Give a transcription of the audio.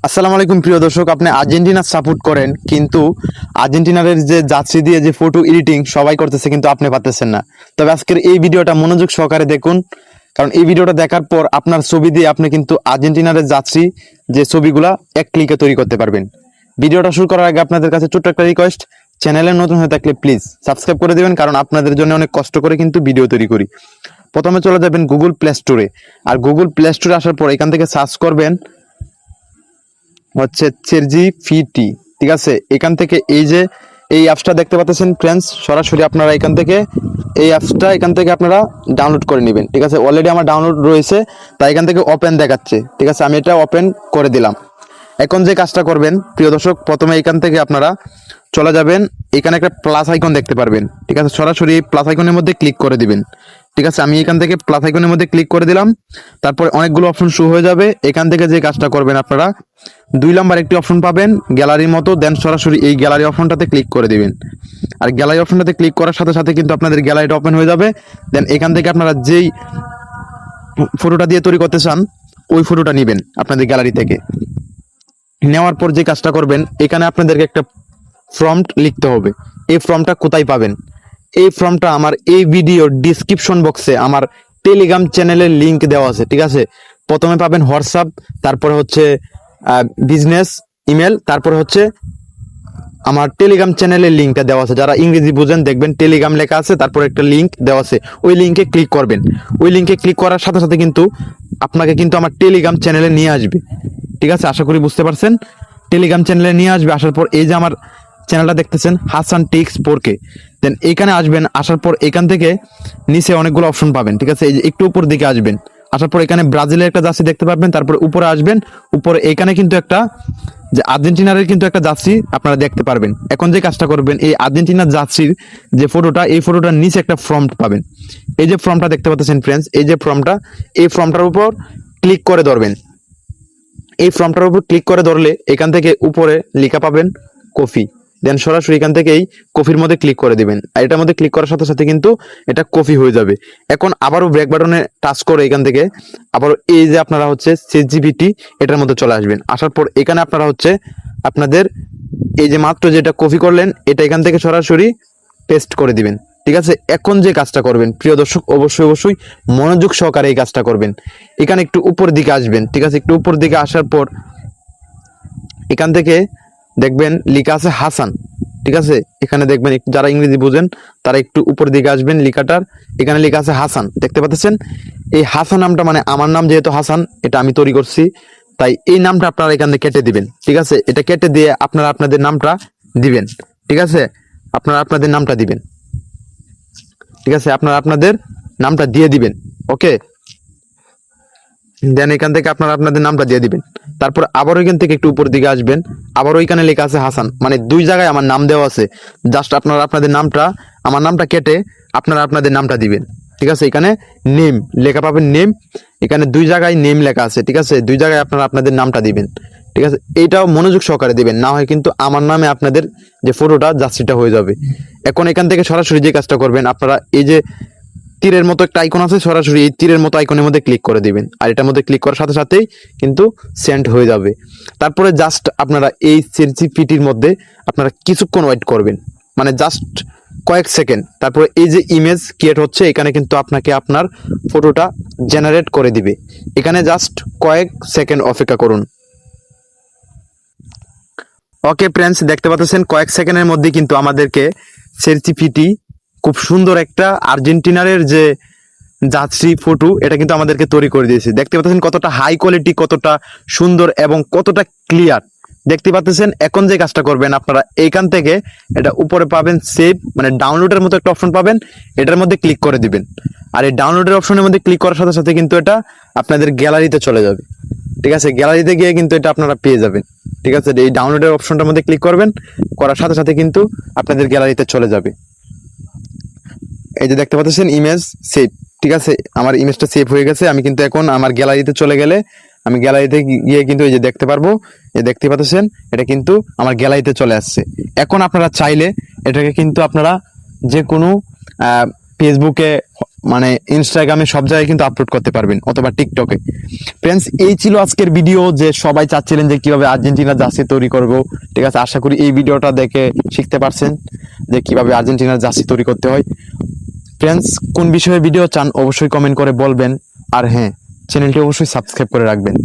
আসসালামু আলাইকুম প্রিয় দর্শক, আপনি আর্জেন্টিনা সাপোর্ট করেন কিন্তু আর্জেন্টিনার যে জার্সি দিয়ে যে ফটো এডিটিং সবাই করতেছে কিন্তু আপনি পারতেছেন না। তবে আজকের এই ভিডিওটা মনোযোগ সহকারে দেখুন, কারণ এই ভিডিওটা দেখার পর আপনার ছবি দিয়ে আপনি কিন্তু আর্জেন্টিনার জার্সি যে ছবিগুলা এক ক্লিকে তৈরি করতে পারবেন। ভিডিওটা শুরু করার আগে আপনাদের কাছে ছোট্ট একটা রিকোয়েস্ট, চ্যানেলে নতুন হয়ে থাকলে প্লিজ সাবস্ক্রাইব করে দেবেন, কারণ আপনাদের জন্য অনেক কষ্ট করে কিন্তু ভিডিও তৈরি করি। প্রথমে চলে যাবেন গুগল প্লে স্টোরে, আর গুগল প্লে স্টোরে আসার পর এখান থেকে সার্চ করবেন হচ্ছে ChatGPT। ঠিক আছে, এখান থেকে এই অ্যাপসটা দেখতে পাচ্ছেন ফ্রেন্ডস, সরাসরি আপনারা এখান থেকে এই অ্যাপসটা এখান থেকে আপনারা ডাউনলোড করে নেবেন। ঠিক আছে, অলরেডি আমার ডাউনলোড রয়েছে, তাই এখান থেকে ওপেন দেখাচ্ছে। ঠিক আছে, আমি এটা ওপেন করে দিলাম। এখন যে কাজটা করবেন প্রিয় দর্শক, প্রথমে এখান থেকে আপনারা চলে যাবেন, এখানে একটা প্লাস আইকন দেখতে পারবেন। ঠিক আছে, সরাসরি প্লাস আইকনের মধ্যে ক্লিক করে দিবেন। ঠিক আছে, আমি এখান থেকে প্লাস আইকনের মধ্যে ক্লিক করে দিলাম। তারপরে অনেকগুলো অপশন শো হয়ে যাবে। এখান থেকে যে কাজটা করবেন আপনারা 2 নাম্বার একটি অপশন পাবেন গ্যালারির মতো, দেন সরাসরি এই গ্যালারি অপশনটাতে ক্লিক করে দিবেন। আর গ্যালারি অপশনটাতে ক্লিক করার সাথে সাথে কিন্তু আপনাদের গ্যালারিটা ওপেন হয়ে যাবে। দেন এখান থেকে আপনারা যেই ফটোটা দিয়ে তৈরি করতে চান ওই ফটোটা নেবেন আপনাদের গ্যালারি থেকে। নেওয়ার পর যে কাজটা করবেন, এখানে আপনাদেরকে একটা প্রম্পট লিখতে হবে। এই ফর্মটা কোথায় পাবেন? এই ফর্মটা আমার এই ভিডিওর ডিসক্রিপশন বক্সে আমার টেলিগ্রাম চ্যানেলের লিংক দেওয়া আছে। ঠিক আছে, প্রথমে পাবেন হোয়াটসঅ্যাপ, তারপরে হচ্ছে বিজনেস ইমেল, তারপরে হচ্ছে আমার টেলিগ্রাম চ্যানেলের লিঙ্কটা দেওয়া আছে। যারা ইংরেজি বুঝেন দেখবেন টেলিগ্রাম লেখা আছে, তারপর একটা লিঙ্ক দেওয়া আছে, ওই লিঙ্কে ক্লিক করবেন। ওই লিঙ্কে ক্লিক করার সাথে সাথে কিন্তু আপনাকে কিন্তু আমার টেলিগ্রাম চ্যানেলে নিয়ে আসবে। ঠিক আছে, আশা করি বুঝতে পারছেন। টেলিগ্রাম চ্যানেলে নিয়ে আসবে। আসার পর এই যে আমার চ্যানেলটা দেখতেছেন হাসান টিক্স 4K, দেন এখানে আসবেন। আসার পর এখান থেকে নিচে অনেকগুলো অপশন পাবেন। ঠিক আছে, এই যে একটু উপর দিকে আসবেন। আসার পর এখানে ব্রাজিলের একটা জার্সি দেখতে পাবেন। তারপরে উপরে আসবেন, উপরে এখানে কিন্তু একটা যে আর্জেন্টিনার কিন্তু একটা জার্সি আপনারা দেখতে পারবেন। এখন যে কাজটা করবেন, এই আর্জেন্টিনার জার্সির যে ফটোটা, এই ফটোটার নিচে একটা ফর্মট পাবেন। এই যে ফর্মটা দেখতে পাচ্ছেন ফ্রেন্ডস, এই যে ফর্মটা, এই ফর্মটার উপর ক্লিক করে ধরবেন। এই ফর্মটার উপর ক্লিক করে ধরলে এখান থেকে উপরে লেখা পাবেন কফি, দেন সরাসরি এখান থেকে এই কফির মধ্যে ক্লিক করে দিবেন। আর এটার মধ্যে ক্লিক করার সাথে সাথে কিন্তু এটা কফি হয়ে যাবে। এখন আবারও ব্যাক বাটনে টাচ করে এখান থেকে আবারও এই যে আপনারা হচ্ছে ChatGPT এটার মধ্যে চলে আসবেন। আসার পর এখানে আপনারা হচ্ছে আপনাদের এই যে মাত্র যেটা কপি করলেন এটা এখান থেকে সরাসরি পেস্ট করে দিবেন। ঠিক আছে, এখন যে কাজটা করবেন প্রিয় দর্শক, অবশ্যই মনোযোগ সহকারে এই কাজটা করবেন। এখানে একটু উপর দিকে আসবেন। ঠিক আছে, একটু উপর দিকে আসার পর এখান থেকে দেখবেন লেখা আছে হাসান। ঠিক আছে, এখানে দেখবেন যারা ইংরেজি বুঝেন তারা একটু উপর দিকে আসবেন, লেখাটার এখানে লেখা আছে হাসান, দেখতে পাচ্ছেন। এই হাসান নামটা মানে আমার নাম, যেহেতু হাসান এটা আমি তৈরি করছি, তাই এই নামটা আপনারা এখান থেকে কেটে দিবেন। ঠিক আছে, এটা কেটে দিয়ে আপনারা আপনাদের নামটা দিবেন। ঠিক আছে, আপনারা আপনাদের নামটা দিবেন। ঠিক আছে, আপনারা আপনাদের নামটা দিয়ে দিবেন। ওকে, দেন এখান থেকে আপনারা আপনাদের নামটা দিয়ে দিবেন। তারপর আবার ওইখান থেকে একটু উপর দিকে আসবেন, আবার ওইখানে লেখা আছে হাসান, মানে 2 জায়গায় আমার নাম দেওয়া আছে। জাস্ট আপনারা আপনাদের নামটা, আমার নামটা কেটে আপনারা আপনাদের নামটা দিবেন। ঠিক আছে, এখানে নেম লেখা পাবেন, নেম, এখানে 2 জায়গায় নেম লেখা আছে। ঠিক আছে, 2 জায়গায় আপনারা আপনাদের নামটা দিবেন। ঠিক আছে, এইটাও মনোযোগ সহকারে দিবেন, না হয় কিন্তু আমার নামে আপনাদের যে ফটোটা জার্সিটা হয়ে যাবে। এখন এখান থেকে সরাসরি যে কাজটা করবেন, আপনারা এই যে তীরের মতো একটা আইকন আছে, সরাসরি এই তীরের মতো আইকনের মধ্যে ক্লিক করে দিবেন। আর এটার মধ্যে ক্লিক করার সাথে সাথেই কিন্তু সেন্ড হয়ে যাবে। তারপরে জাস্ট আপনারা এই ChatGPTর মধ্যে আপনারা কিছুক্ষণ ওয়েট করবেন, মানে জাস্ট কয়েক সেকেন্ড। তারপরে এই যে ইমেজ ক্রিয়েট হচ্ছে, এখানে কিন্তু আপনাকে আপনার ফটোটা জেনারেট করে দিবে। এখানে জাস্ট কয়েক সেকেন্ড অপেক্ষা করুন। ওকে ফ্রেন্ডস, দেখতে পাচ্ছেন কয়েক সেকেন্ডের মধ্যে কিন্তু আমাদেরকে ChatGPT খুব সুন্দর একটা আর্জেন্টিনারের যে জার্সি ফটো এটা কিন্তু আমাদেরকে তৈরি করে দিয়েছে। দেখতে পাচ্ছেন কতটা হাই কোয়ালিটি, কতটা সুন্দর এবং কতটা ক্লিয়ার দেখতে পাচ্ছেন। এখন যে কাজটা করবেন, আপনারা এইখান থেকে এটা উপরে পাবেন সেভ, মানে ডাউনলোডের মতো একটা অপশন পাবেন, এটার মধ্যে ক্লিক করে দিবেন। আর এই ডাউনলোডের অপশনের মধ্যে ক্লিক করার সাথে সাথে কিন্তু এটা আপনাদের গ্যালারিতে চলে যাবে। ঠিক আছে, গ্যালারিতে গিয়ে কিন্তু এটা আপনারা পেয়ে যাবেন। ঠিক আছে, এই ডাউনলোডের অপশনটার মধ্যে ক্লিক করবেন, করার সাথে সাথে কিন্তু আপনাদের গ্যালারিতে চলে যাবে। এই যে দেখতে পাচ্ছেন ইমেজ সেভ। ঠিক আছে, আমার ইমেজটা সেভ হয়ে গেছে। আমি কিন্তু এখন আমার গ্যালারিতে চলে গেলে আমি গ্যালারিতে গিয়ে কিন্তু এই যে দেখতে পারবো, এই দেখতে পাচ্ছেন এটা কিন্তু আমার গ্যালারিতে চলে আসছে। এখন আপনারা চাইলে এটাকে কিন্তু আপনারা যে কোনো ফেসবুকে, মানে ইনস্টাগ্রামে, সব জায়গায় কিন্তু আপলোড করতে পারবেন, অথবা টিকটকে। ফ্রেন্ডস, এই ছিল আজকের ভিডিও, যে সবাই চাচ্ছিলেন যে কিভাবে আর্জেন্টিনার জার্সি তৈরি করব। ঠিক আছে, আশা করি এই ভিডিওটা দেখে শিখতে পারছেন যে কিভাবে আর্জেন্টিনার জার্সি তৈরি করতে হয়। ফ্রেন্ডস, কোন বিষয়ে ভিডিও চান অবশ্যই কমেন্ট করে বলবেন, আর হ্যাঁ, চ্যানেলটি অবশ্যই সাবস্ক্রাইব করে রাখবেন।